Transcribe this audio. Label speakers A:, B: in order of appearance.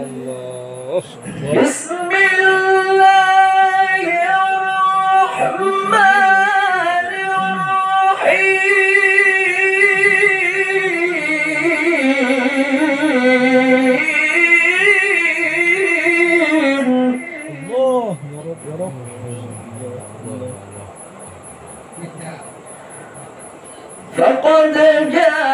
A: الله.
B: بسم الله الرحمن الرحيم.
A: الله يا رب يا رب.
B: فقد جاءوا